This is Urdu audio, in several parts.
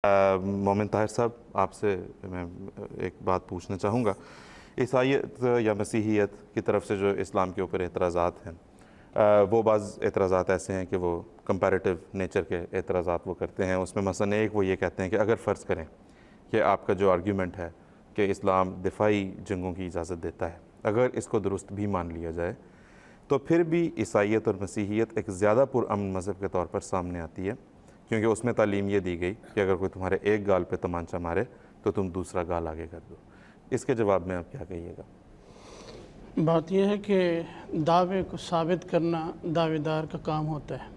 مومن طاہر صاحب، آپ سے میں ایک بات پوچھنا چاہوں گا۔ عیسائیت یا مسیحیت کی طرف سے جو اسلام کے اوپر اعتراضات ہیں، وہ بعض اعتراضات ایسے ہیں کہ وہ کمپیریٹیو نیچر کے اعتراضات وہ کرتے ہیں۔ اس میں مثلا ایک وہ یہ کہتے ہیں کہ اگر فرض کریں کہ آپ کا جو آرگیومنٹ ہے کہ اسلام دفاعی جنگوں کی اجازت دیتا ہے، اگر اس کو درست بھی مان لیا جائے تو پھر بھی عیسائیت اور مسیحیت ایک زیادہ پرامن مذہب کے طور پر سامنے آتی ہے، کیونکہ اس میں تعلیم یہ دی گئی کہ اگر کوئی تمہارے ایک گال پہ تمانچہ مارے تو تم دوسرا گال آگے کر دو۔ اس کے جواب میں آپ کیا کہیے گا؟ بات یہ ہے کہ دعوے کو ثابت کرنا دعوے دار کا کام ہوتا ہے۔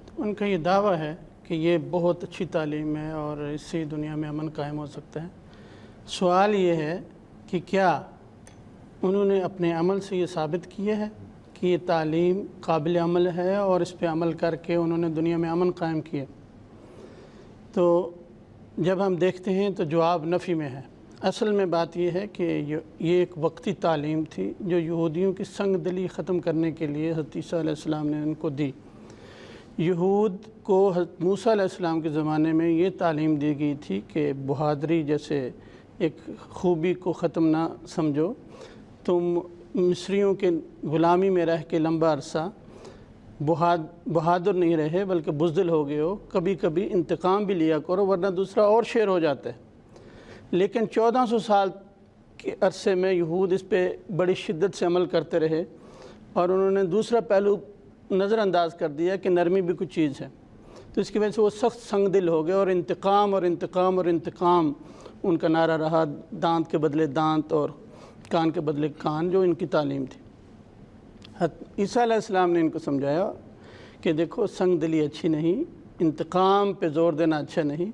تو ان کا یہ دعویٰ ہے کہ یہ بہت اچھی تعلیم ہے اور اس سے دنیا میں امن قائم ہو سکتا ہے۔ سوال یہ ہے کہ کیا انہوں نے اپنے عمل سے یہ ثابت کیا ہے کہ یہ تعلیم قابل عمل ہے اور اس پہ عمل کر کے انہوں نے دنیا میں امن قائم کیا؟ تو جب ہم دیکھتے ہیں تو جواب نفی میں ہے۔ اصل میں بات یہ ہے کہ یہ ایک وقتی تعلیم تھی جو یہودیوں کی سنگ دلی ختم کرنے کے لیے حضرت عیسیٰ علیہ السلام نے ان کو دی۔ یہود کو حضرت موسیٰ علیہ السلام کے زمانے میں یہ تعلیم دی گئی تھی کہ بہادری جیسے ایک خوبی کو ختم نہ سمجھو، تم مصریوں کے غلامی میں رہ کے لمبا عرصہ بہادر نہیں رہے بلکہ بزدل ہو گئے ہو، کبھی کبھی انتقام بھی لیا کرو ورنہ دوسرا اور شیر ہو جاتا ہے۔ لیکن 1400 سال کے عرصے میں یہود اس پہ بڑی شدت سے عمل کرتے رہے اور انہوں نے دوسرا پہلو نظر انداز کر دیا کہ نرمی بھی کچھ چیز ہے۔ تو اس کی وجہ سے وہ سخت سنگ دل ہو گئے اور انتقام اور انتقام اور انتقام ان کا نعرہ رہا، دانت کے بدلے دانت اور کان کے بدلے کان، جو ان کی تعلیم تھی۔ عیسیٰ علیہ السلام نے ان کو سمجھایا کہ دیکھو سنگ دلی اچھی نہیں، انتقام پہ زور دینا اچھا نہیں،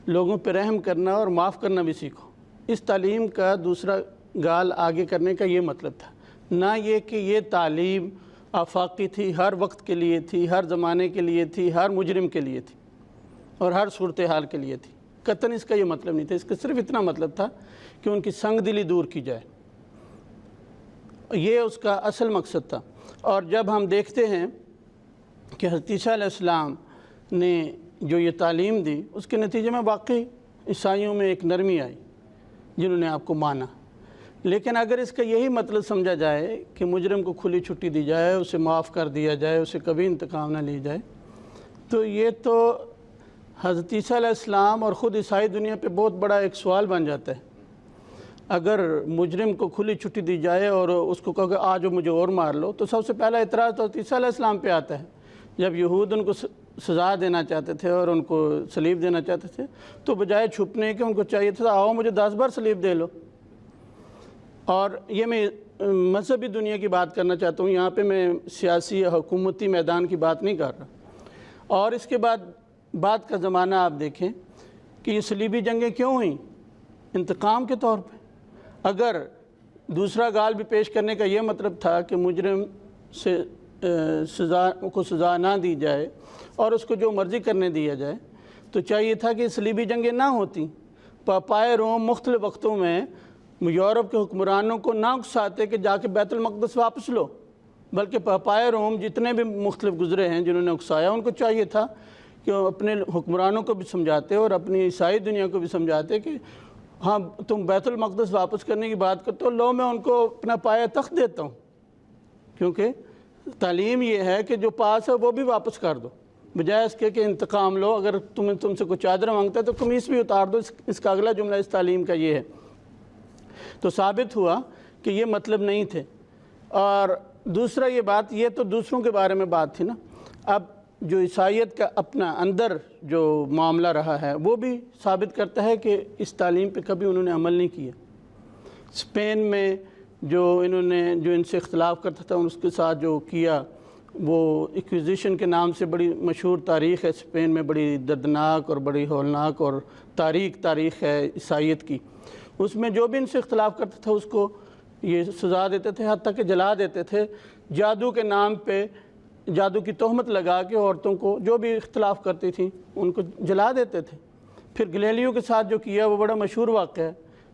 لوگوں پہ رحم کرنا اور معاف کرنا بھی سیکھو۔ اس تعلیم کا دوسرا گال آگے کرنے کا یہ مطلب تھا، نہ یہ کہ یہ تعلیم آفاقی تھی، ہر وقت کے لیے تھی، ہر زمانے کے لیے تھی، ہر مجرم کے لیے تھی اور ہر صورتحال کے لیے تھی۔ قطعاً اس کا یہ مطلب نہیں تھا، اس کا صرف اتنا مطلب تھا کہ ان کی سنگ دلی دور کی جائے، یہ اس کا اصل مقصد تھا۔ اور جب ہم دیکھتے ہیں کہ حضرت عیسیٰ علیہ السلام نے جو یہ تعلیم دی، اس کے نتیجے میں واقعی عیسائیوں میں ایک نرمی آئی جنہوں نے آپ کو مانا۔ لیکن اگر اس کا یہی مطلب سمجھا جائے کہ مجرم کو کھلی چھٹی دی جائے، اسے معاف کر دیا جائے، اسے کبھی انتقام نہ لی جائے، تو یہ تو حضرت عیسیٰ علیہ السلام اور خود عیسائی دنیا پہ بہت بڑا ایک سوال بن جاتا ہے۔ اگر مجرم کو کھلی چھٹی دی جائے اور اس کو کہو کہ آج مجھے اور مار لو، تو سب سے پہلا اعتراض تو عیسیٰ علیہ السلام پہ آتا ہے۔ جب یہود ان کو سزا دینا چاہتے تھے اور ان کو صلیب دینا چاہتے تھے تو بجائے چھپنے کے ان کو چاہیے تھا آؤ مجھے 10 بار صلیب دے لو۔ اور یہ میں مذہبی دنیا کی بات کرنا چاہتا ہوں، یہاں پہ میں سیاسی یا حکومتی میدان کی بات نہیں کر رہا۔ اور اس کے بعد کا زمانہ آپ دیکھیں کہ یہ صلیبی جنگیں کیوں ہوئیں؟ انتقام کے طور پہ۔ اگر دوسرا گال بھی پیش کرنے کا یہ مطلب تھا کہ مجرم سے سزا نہ دی جائے اور اس کو جو مرضی کرنے دیا جائے، تو چاہیے تھا کہ صلیبی جنگیں نہ ہوتی۔ پاپائے روم مختلف وقتوں میں یورپ کے حکمرانوں کو نہ اکساتے کہ جا کے بیت المقدس واپس لو، بلکہ پاپائے روم جتنے بھی مختلف گزرے ہیں جنہوں نے اکسایا، ان کو چاہیے تھا کہ اپنے حکمرانوں کو بھی سمجھاتے اور اپنی عیسائی دنیا کو بھی سمجھاتے کہ ہاں تم بیت المقدس واپس کرنے کی بات کرتے ہو، لو میں ان کو اپنا پایا تخت دیتا ہوں، کیونکہ تعلیم یہ ہے کہ جو پاس ہے وہ بھی واپس کر دو، بجائے اس کے کہ انتقام لو۔ اگر تم سے کوئی چادر مانگتا ہے تو قمیص بھی اتار دو۔ اس کا اگلا جملہ اس تعلیم کا یہ ہے۔ تو ثابت ہوا کہ یہ مطلب نہیں تھے۔ اور دوسرا یہ بات، یہ تو دوسروں کے بارے میں بات تھی نا، اب جو عیسائیت کا اپنا اندر جو معاملہ رہا ہے وہ بھی ثابت کرتا ہے کہ اس تعلیم پہ کبھی انہوں نے عمل نہیں کیا۔ اسپین میں جو ان سے اختلاف کرتا تھا اس کے ساتھ جو کیا، وہ ایکویزیشن کے نام سے بڑی مشہور تاریخ ہے اسپین میں، بڑی دردناک اور بڑی ہولناک اور تاریخ ہے عیسائیت کی۔ اس میں جو بھی ان سے اختلاف کرتا تھا اس کو یہ سزا دیتے تھے، حتیٰ کہ جلا دیتے تھے۔ جادو کے نام پہ جادو کی تہمت لگا کے عورتوں کو جو بھی اختلاف کرتی تھیں ان کو جلا دیتے تھے۔ پھر گلیلیو کے ساتھ جو کیا وہ بڑا مشہور واقعہ ہے،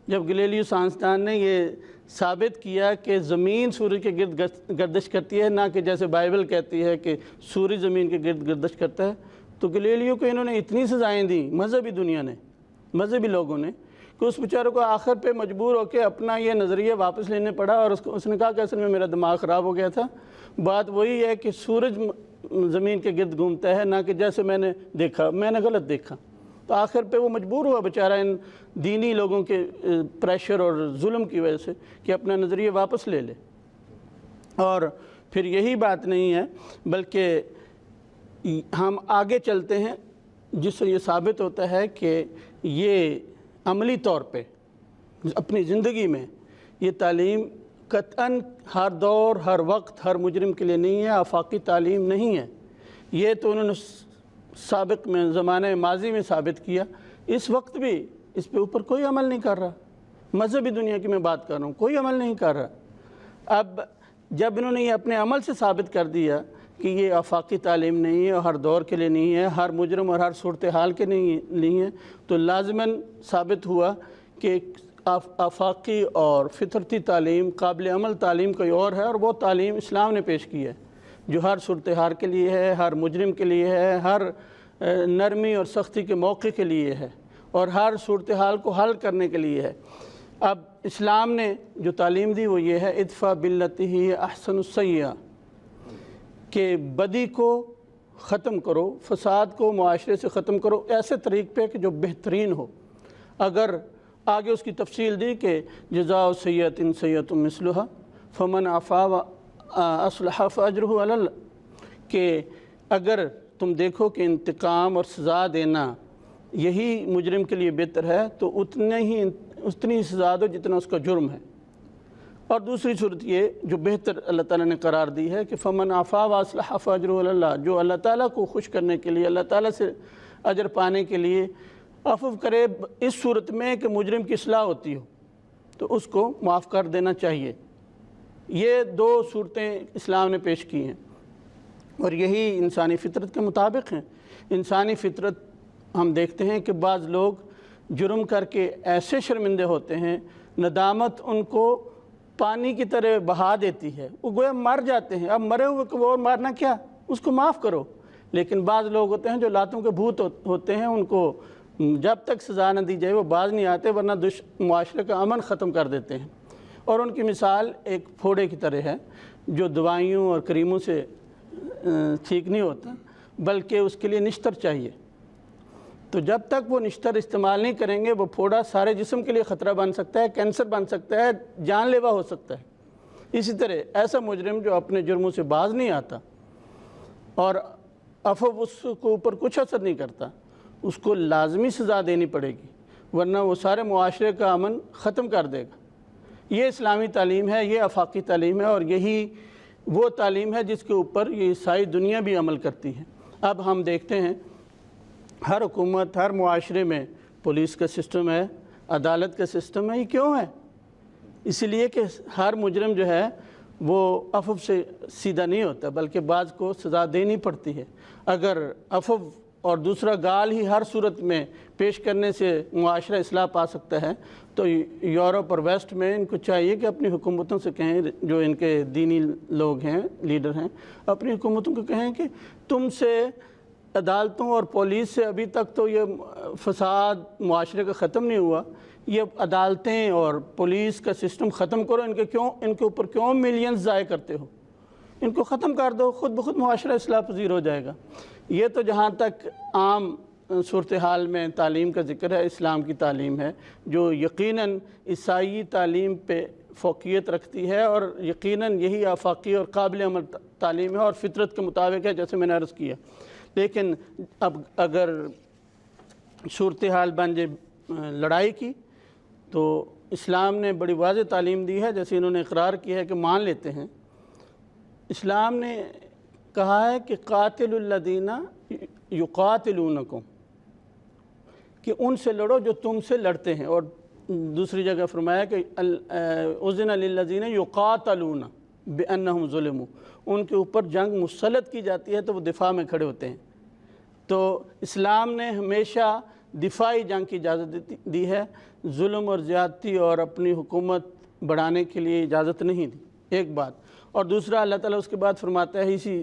جب گلیلیو سائنسدان نے یہ ثابت کیا کہ زمین سورج کے گرد گردش کرتی ہے، نہ کہ جیسے بائبل کہتی ہے کہ سورج زمین کے گرد گردش کرتا ہے۔ تو گلیلیو کو انہوں نے اتنی سزائیں دیں مذہبی دنیا نے، مذہبی لوگوں نے، کہ اس بیچارے کو آخر پہ مجبور ہو کے اپنا یہ نظریہ واپس لینے پڑا، اور اس نے کہا کہ اصل میں میرا دماغ خراب ہو گیا تھا، بات وہی ہے کہ سورج زمین کے گرد گھومتا ہے، نہ کہ جیسے میں نے دیکھا، میں نے غلط دیکھا۔ تو آخر پہ وہ مجبور ہوا بیچارہ ان دینی لوگوں کے پریشر اور ظلم کی وجہ سے کہ اپنا نظریہ واپس لے لے۔ اور پھر یہی بات نہیں ہے، بلکہ ہم آگے چلتے ہیں جس سے یہ ثابت ہوتا ہے کہ یہ عملی طور پہ اپنی زندگی میں یہ تعلیم قطعاً ہر دور، ہر وقت، ہر مجرم کے لیے نہیں ہے، آفاقی تعلیم نہیں ہے۔ یہ تو انہوں نے سابق میں، زمانہ ماضی میں ثابت کیا، اس وقت بھی اس پہ اوپر کوئی عمل نہیں کر رہا۔ مذہبی دنیا کی میں بات کر رہا ہوں، کوئی عمل نہیں کر رہا۔ اب جب انہوں نے یہ اپنے عمل سے ثابت کر دیا کہ یہ آفاقی تعلیم نہیں ہے، اور ہر دور کے لیے نہیں ہے، ہر مجرم اور ہر صورتحال کے نہیں ہے، تو لازماً ثابت ہوا کہ آفاقی اور فطرتی تعلیم، قابل عمل تعلیم کوئی اور ہے، اور وہ تعلیم اسلام نے پیش کی ہے، جو ہر صورتحال کے لیے ہے، ہر مجرم کے لیے ہے، ہر نرمی اور سختی کے موقع کے لیے ہے، اور ہر صورتحال کو حل کرنے کے لیے ہے۔ اب اسلام نے جو تعلیم دی وہ یہ ہے، ادفع باللتی ہی احسن السیئہ، کہ بدی کو ختم کرو، فساد کو معاشرے سے ختم کرو ایسے طریق پہ کہ جو بہترین ہو۔ اگر آگے اس کی تفصیل دی کہ جزاء سیئۃ سیئۃ مثلھا فمن عفا واصلح فاجرہ علی اللہ، کہ اگر تم دیکھو کہ انتقام اور سزا دینا یہی مجرم کے لیے بہتر ہے، تو اتنی سزا دو جتنا اس کا جرم ہے۔ اور دوسری صورت یہ جو بہتر اللہ تعالیٰ نے قرار دی ہے کہ فمن عفا واصلح فاجرہ علی اللہ، جو اللہ تعالیٰ کو خوش کرنے کے لیے، اللہ تعالیٰ سے اجر پانے کے لیے عفو کرے، اس صورت میں کہ مجرم کی اصلاح ہوتی ہو تو اس کو معاف کر دینا چاہیے۔ یہ دو صورتیں اسلام نے پیش کی ہیں، اور یہی انسانی فطرت کے مطابق ہیں۔ انسانی فطرت ہم دیکھتے ہیں کہ بعض لوگ جرم کر کے ایسے شرمندے ہوتے ہیں، ندامت ان کو پانی کی طرح بہا دیتی ہے، وہ گویا مر جاتے ہیں۔ اب مرے ہوئے کو وہ مارنا کیا، اس کو معاف کرو۔ لیکن بعض لوگ ہوتے ہیں جو لاتوں کے بھوت ہوتے ہیں، ان کو جب تک سزا نہ دی جائے وہ باز نہیں آتے، ورنہ معاشرے کا امن ختم کر دیتے ہیں۔ اور ان کی مثال ایک پھوڑے کی طرح ہے جو دوائیوں اور کریموں سے ٹھیک نہیں ہوتا، بلکہ اس کے لیے نشتر چاہیے۔ تو جب تک وہ نشتر استعمال نہیں کریں گے، وہ پھوڑا سارے جسم کے لیے خطرہ بن سکتا ہے، کینسر بن سکتا ہے، جان لیوا ہو سکتا ہے۔ اسی طرح ایسا مجرم جو اپنے جرموں سے باز نہیں آتا اور عفو اس کو اوپر کچھ اثر نہیں کرتا، اس کو لازمی سزا دینی پڑے گی، ورنہ وہ سارے معاشرے کا امن ختم کر دے گا۔ یہ اسلامی تعلیم ہے، یہ آفاقی تعلیم ہے، اور یہی وہ تعلیم ہے جس کے اوپر یہ عیسائی دنیا بھی عمل کرتی ہے۔ اب ہم دیکھتے ہیں ہر حکومت، ہر معاشرے میں پولیس کا سسٹم ہے، عدالت کا سسٹم ہے۔ یہ کیوں ہے؟ اس لیے کہ ہر مجرم جو ہے وہ عفو سے سیدھا نہیں ہوتا، بلکہ بعض کو سزا دینی پڑتی ہے۔ اگر عفو اور دوسرا گال ہی ہر صورت میں پیش کرنے سے معاشرہ اصلاح پا سکتا ہے، تو یورپ اور ویسٹ میں ان کو چاہیے کہ اپنی حکومتوں سے کہیں، جو ان کے دینی لوگ ہیں، لیڈر ہیں، اپنی حکومتوں کو کہیں کہ تم سے عدالتوں اور پولیس سے ابھی تک تو یہ فساد معاشرے کا ختم نہیں ہوا، یہ عدالتیں اور پولیس کا سسٹم ختم کرو، ان کے اوپر کیوں ملینز ضائع کرتے ہو، ان کو ختم کر دو، خود بخود معاشرہ اصلاح پذیر ہو جائے گا۔ یہ تو جہاں تک عام صورتحال میں تعلیم کا ذکر ہے، اسلام کی تعلیم ہے، جو یقیناً عیسائی تعلیم پہ فوقیت رکھتی ہے، اور یقیناً یہی آفاقی اور قابل عمل تعلیم ہے اور فطرت کے مطابق ہے، جیسے میں نے عرض کیا۔ لیکن اب اگر صورتحال بن جائے لڑائی کی، تو اسلام نے بڑی واضح تعلیم دی ہے، جیسے انہوں نے اقرار کیا ہے کہ مان لیتے ہیں۔ اسلام نے کہا ہے کہ قاتل الذین یقاتلونکم، کہ ان سے لڑو جو تم سے لڑتے ہیں، اور دوسری جگہ فرمایا کہ اذن للذین یقاتلون بانہم ظلموا، ان کے اوپر جنگ مسلط کی جاتی ہے تو وہ دفاع میں کھڑے ہوتے ہیں۔ تو اسلام نے ہمیشہ دفاعی جنگ کی اجازت دی ہے، ظلم اور زیادتی اور اپنی حکومت بڑھانے کے لیے اجازت نہیں دی، ایک بات۔ اور دوسرا اللہ تعالیٰ اس کے بعد فرماتا ہے اسی